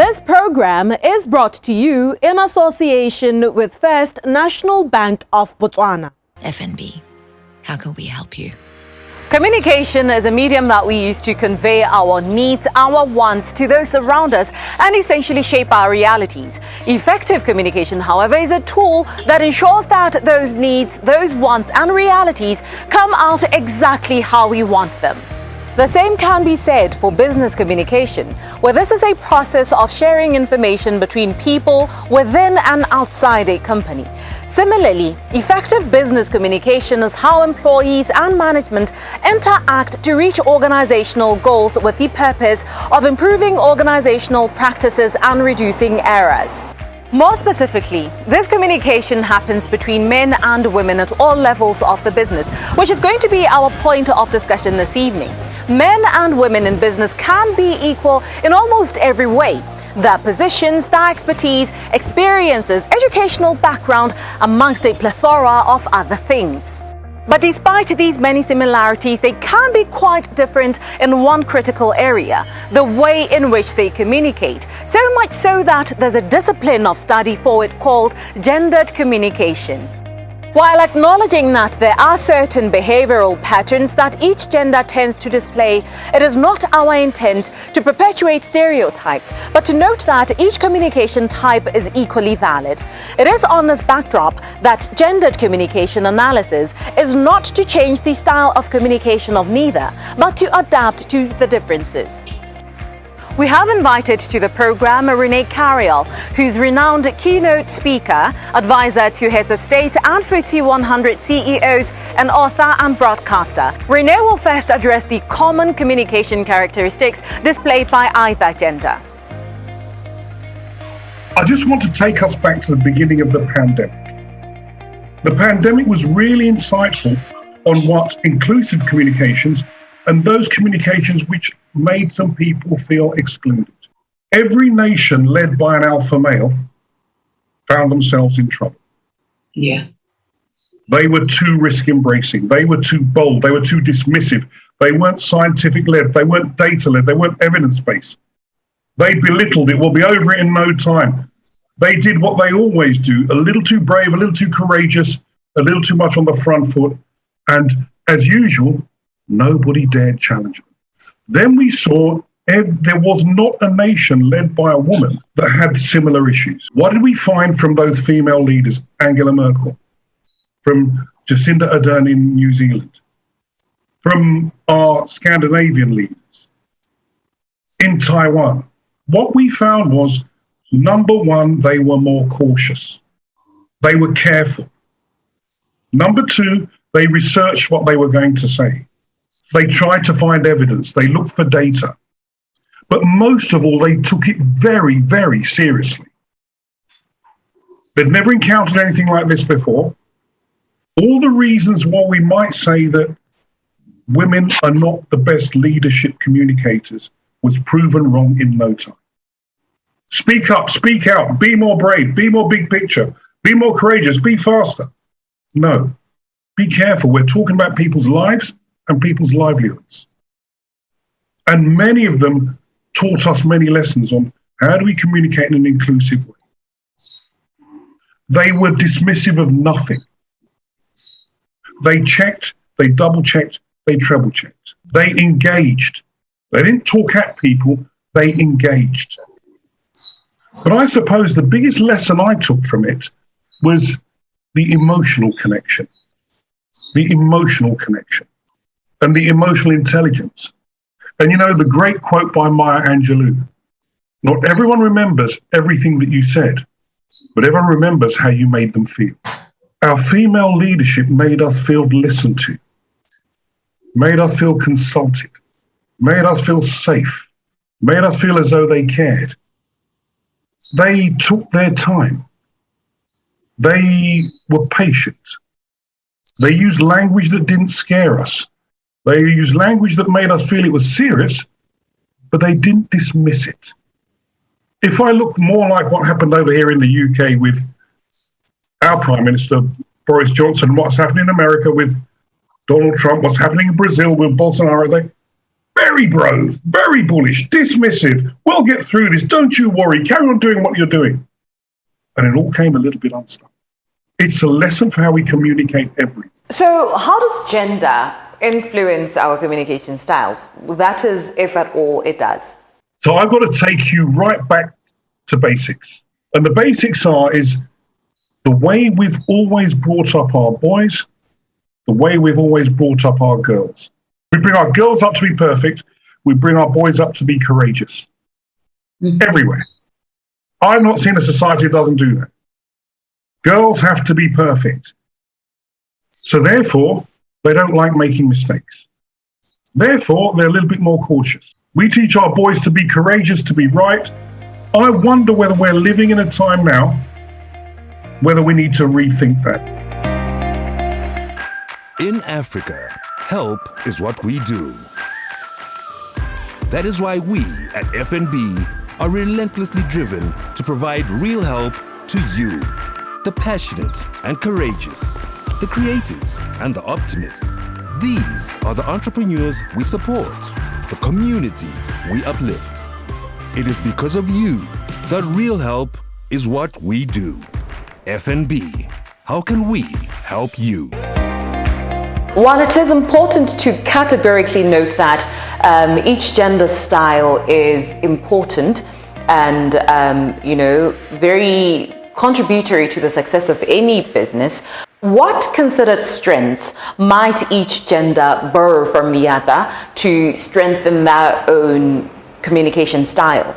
This program is brought to you in association with First National Bank of Botswana. FNB, how can we help you? Communication is a medium that we use to convey our needs, our wants to those around us and essentially shape our realities. Effective communication, however, is a tool that ensures that those needs, those wants and realities come out exactly how we want them. The same can be said for business communication, where this is a process of sharing information between people within and outside a company. Similarly, effective business communication is how employees and management interact to reach organizational goals with the purpose of improving organizational practices and reducing errors. More specifically, this communication happens between men and women at all levels of the business, which is going to be our point of discussion this evening. Men and women in business can be equal in almost every way. Their positions, their expertise, experiences, educational background, amongst a plethora of other things. But despite these many similarities, they can be quite different in one critical area, the way in which they communicate. So much so that there's a discipline of study for it called gendered communication. While acknowledging that there are certain behavioral patterns that each gender tends to display, it is not our intent to perpetuate stereotypes, but to note that each communication type is equally valid. It is on this backdrop that gendered communication analysis is not to change the style of communication of neither, but to adapt to the differences. We have invited to the program Renee Carriel, who's renowned keynote speaker, advisor to heads of state and FTSE 100 CEOs, and author and broadcaster. Renee will first address the common communication characteristics displayed by either gender. I just want to take us back to the beginning of the pandemic. The pandemic was really insightful on what inclusive communications and those communications which made some people feel excluded. Every nation led by an alpha male found themselves in trouble. Yeah. They were too risk embracing. They were too bold. They were too dismissive. They weren't scientific led. They weren't data led. They weren't evidence based. They belittled it. We'll be over it in no time. They did what they always do, a little too brave, a little too courageous, a little too much on the front foot. And as usual, nobody dared challenge them. Then we saw there was not a nation led by a woman that had similar issues. What did we find from those female leaders? Angela Merkel, from Jacinda Ardern in New Zealand, from our Scandinavian leaders, in Taiwan. What we found was, number one, they were more cautious. They were careful. Number two, they researched what they were going to say. They tried to find evidence. They looked for data. But most of all, they took it very, very seriously. They'd never encountered anything like this before. All the reasons why we might say that women are not the best leadership communicators was proven wrong in no time. Speak up, speak out, be more brave, be more big picture, be more courageous, be faster. No, be careful. We're talking about people's lives and people's livelihoods. And many of them taught us many lessons on how do we communicate in an inclusive way. They were dismissive of nothing. They checked, they double checked, they treble checked. They engaged. They didn't talk at people, they engaged. But I suppose the biggest lesson I took from it was the emotional connection. The emotional connection. And the emotional intelligence. And you know, the great quote by Maya Angelou, not everyone remembers everything that you said, but everyone remembers how you made them feel. Our female leadership made us feel listened to, made us feel consulted, made us feel safe, made us feel as though they cared. They took their time. They were patient. They used language that didn't scare us. They used language that made us feel it was serious, but they didn't dismiss it. If I look more like what happened over here in the UK with our Prime Minister, Boris Johnson, what's happening in America with Donald Trump, what's happening in Brazil with Bolsonaro, very brave, very bullish, dismissive. We'll get through this. Don't you worry. Carry on doing what you're doing. And it all came a little bit unstuck. It's a lesson for how we communicate everything. So how does gender influence our communication styles? That is, if at all it does. So I've got to take you right back to basics. And the basics is the way we've always brought up our boys, the way we've always brought up our girls. We bring our girls up to be perfect. We bring our boys up to be courageous. Everywhere. I've not seen a society that doesn't do that. Girls have to be perfect. So therefore, they don't like making mistakes. Therefore, they're a little bit more cautious. We teach our boys to be courageous, to be right. I wonder whether we're living in a time now whether we need to rethink that. In Africa, help is what we do. That is why we at FNB are relentlessly driven to provide real help to you, the passionate and courageous, the creators and the optimists. These are the entrepreneurs we support, the communities we uplift. It is because of you that real help is what we do. FNB, how can we help you? While it is important to categorically note that each gender style is important and, very contributory to the success of any business, what considered strengths might each gender borrow from the other to strengthen their own communication style?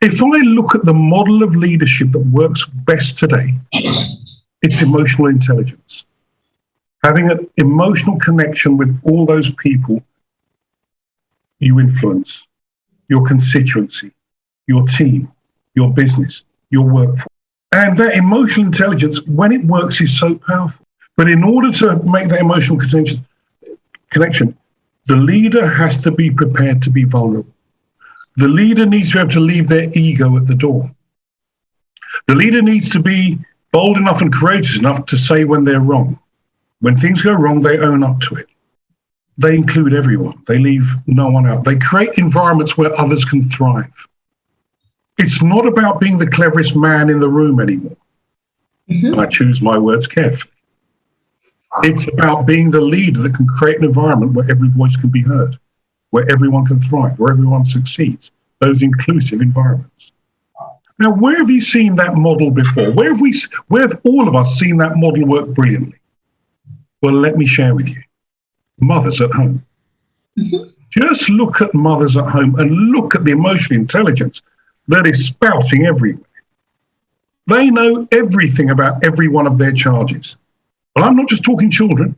If I look at the model of leadership that works best today, it's emotional intelligence. Having an emotional connection with all those people you influence, your constituency, your team, your business, your workforce. And that emotional intelligence, when it works, is so powerful. But in order to make that emotional connection, the leader has to be prepared to be vulnerable. The leader needs to be able to leave their ego at the door. The leader needs to be bold enough and courageous enough to say when they're wrong. When things go wrong, they own up to it. They include everyone. They leave no one out. They create environments where others can thrive. It's not about being the cleverest man in the room anymore. And I choose my words carefully. It's about being the leader that can create an environment where every voice can be heard, where everyone can thrive, where everyone succeeds, those inclusive environments. Now, where have you seen that model before? Where have all of us seen that model work brilliantly? Well, let me share with you. Mothers at home. Just look at mothers at home and look at the emotional intelligence that is spouting everywhere. They know everything about every one of their charges. Well, I'm not just talking children.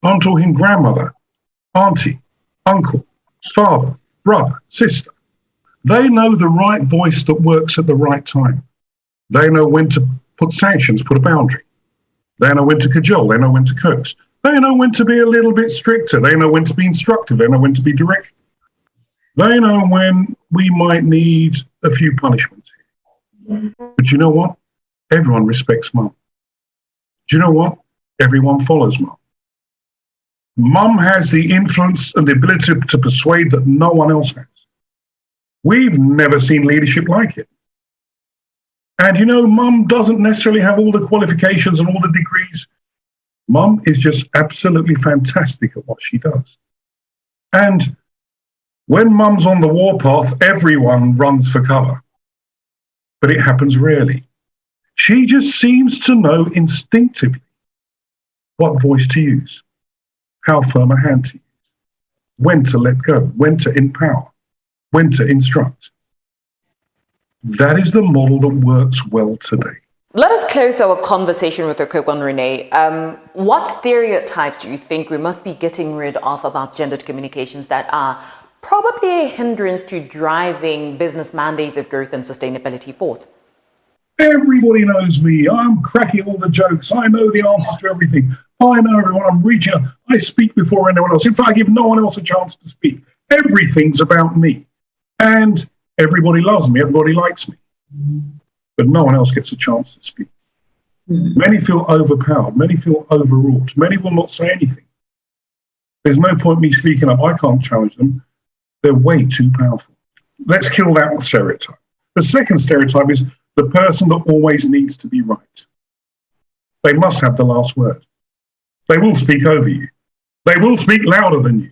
I'm talking grandmother, auntie, uncle, father, brother, sister. They know the right voice that works at the right time. They know when to put sanctions, put a boundary. They know when to cajole. They know when to coax. They know when to be a little bit stricter. They know when to be instructive. They know when to be direct. They know when we might need a few punishments. But you know what? Everyone respects mum. Do you know what? Everyone follows mum. Mum has the influence and the ability to persuade that no one else has. We've never seen leadership like it. And you know, mum doesn't necessarily have all the qualifications and all the degrees. Mum is just absolutely fantastic at what she does. And when mum's on the warpath, everyone runs for cover. But it happens rarely. She just seems to know instinctively what voice to use, how firm a hand to use, when to let go, when to empower, when to instruct. That is the model that works well today. Let us close our conversation with Okegwan Renee. What stereotypes do you think we must be getting rid of about gendered communications that are probably a hindrance to driving business mandates of growth and sustainability forth? Everybody knows me. I'm cracking all the jokes. I know the answers to everything. I know everyone. I'm reaching out. I speak before anyone else. In fact, I give no one else a chance to speak. Everything's about me. And everybody loves me. Everybody likes me. But no one else gets a chance to speak. Many feel overpowered. Many feel overwrought. Many will not say anything. There's no point me speaking up. I can't challenge them. They're way too powerful. Let's kill that stereotype. The second stereotype is the person that always needs to be right. They must have the last word. They will speak over you. They will speak louder than you.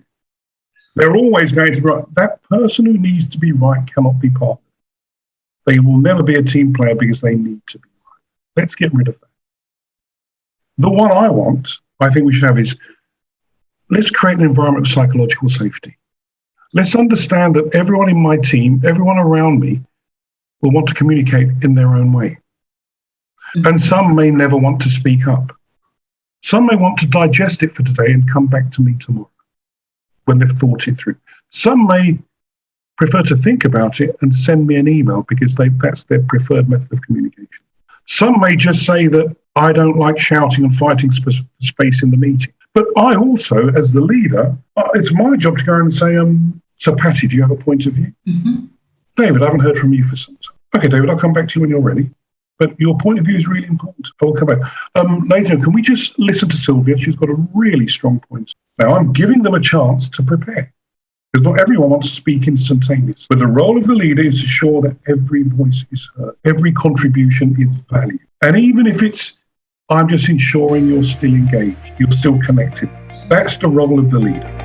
They're always going to be right. That person who needs to be right cannot be part of it. They will never be a team player because they need to be right. Let's get rid of that. The one I think we should have is, let's create an environment of psychological safety. Let's understand that everyone in my team, everyone around me, will want to communicate in their own way. And some may never want to speak up. Some may want to digest it for today and come back to me tomorrow when they've thought it through. Some may prefer to think about it and send me an email because that's their preferred method of communication. Some may just say that I don't like shouting and fighting space in the meeting. But I also, as the leader, it's my job to go and say, so Patty, do you have a point of view? Mm-hmm. David, I haven't heard from you for some time. Okay, David, I'll come back to you when you're ready. But your point of view is really important. I will come back. Nathan, can we just listen to Sylvia? She's got a really strong point. Now, I'm giving them a chance to prepare, because not everyone wants to speak instantaneously. But the role of the leader is to ensure that every voice is heard, every contribution is valued. And even if I'm just ensuring you're still engaged, you're still connected, that's the role of the leader.